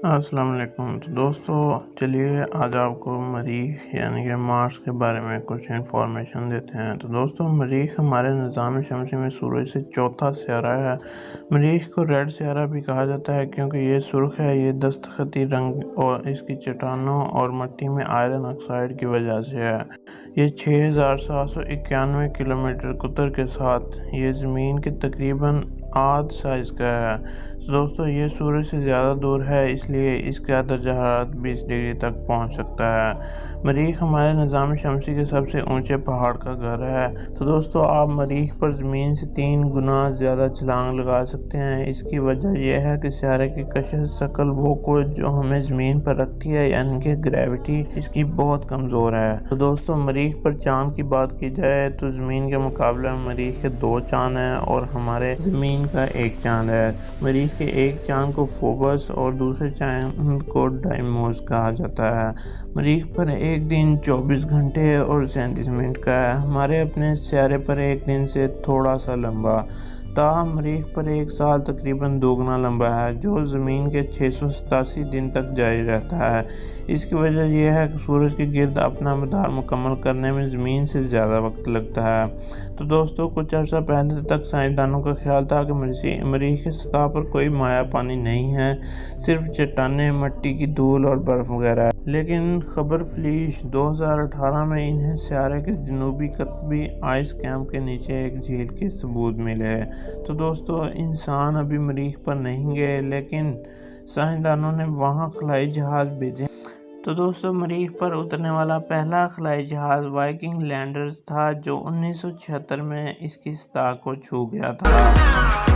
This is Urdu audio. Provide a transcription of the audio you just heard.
السلام علیکم۔ تو دوستو چلیے آج آپ کو مریخ یعنی کہ مارس کے بارے میں کچھ انفارمیشن دیتے ہیں۔ تو دوستو مریخ ہمارے نظام شمسی میں سورج سے چوتھا سیارہ ہے۔ مریخ کو ریڈ سیارہ بھی کہا جاتا ہے کیونکہ یہ سرخ ہے۔ یہ دستخطی رنگ اور اس کی چٹانوں اور مٹی میں آئرن آکسائڈ کی وجہ سے ہے۔ یہ 6791 کلومیٹر قطر کے ساتھ یہ زمین کے تقریباً آدھ سائز کا ہے۔ تو دوستو یہ سورج سے زیادہ دور ہے، اس لیے اس کا درجہ حرارت 20 ڈگری تک پہنچ سکتا ہے۔ مریخ ہمارے نظام شمسی کے سب سے اونچے پہاڑ کا گھر ہے۔ تو دوستو آپ مریخ پر زمین سے 3 گنا زیادہ چھلانگ لگا سکتے ہیں۔ اس کی وجہ یہ ہے کہ سیارے کی کشش ثقل وہ قوت جو ہمیں زمین پر رکھتی ہے یعنی کہ گریوٹی اس کی بہت کمزور ہے۔ تو دوستو مریخ پر چاند کی بات کی جائے تو زمین کے مقابلے میں مریخ کے 2 چاند ہیں اور ہمارے زمین کا 1 چاند ہے۔ مریخ کے ایک چاند کو فوبس اور دوسرے چاند کو ڈائموس کہا جاتا ہے۔ مریخ پر ایک دن 24 گھنٹے اور 37 منٹ کا ہے، ہمارے اپنے سیارے پر ایک دن سے تھوڑا سا لمبا۔ تاہم مریخ پر ایک سال تقریباً 2 گنا لمبا ہے جو زمین کے 687 دن تک جاری رہتا ہے۔ اس کی وجہ یہ ہے کہ سورج کے گرد اپنا مدار مکمل کرنے میں زمین سے زیادہ وقت لگتا ہے۔ تو دوستو کچھ عرصہ پہلے تک سائنسدانوں کا خیال تھا کہ مریخ کی سطح پر کوئی مائع پانی نہیں ہے، صرف چٹانیں، مٹی کی دھول اور برف وغیرہ ہے۔ لیکن خبر فلیش 2018 میں انہیں سیارے کے جنوبی قطبی آئس کیپ کے نیچے ایک جھیل کے ثبوت ملے۔ تو دوستو انسان ابھی مریخ پر نہیں گئے لیکن سائنسدانوں نے وہاں خلائی جہاز بھیجے۔ تو دوستو مریخ پر اترنے والا پہلا خلائی جہاز وائکنگ لینڈر تھا جو 1976 میں اس کی سطح کو چھو گیا تھا۔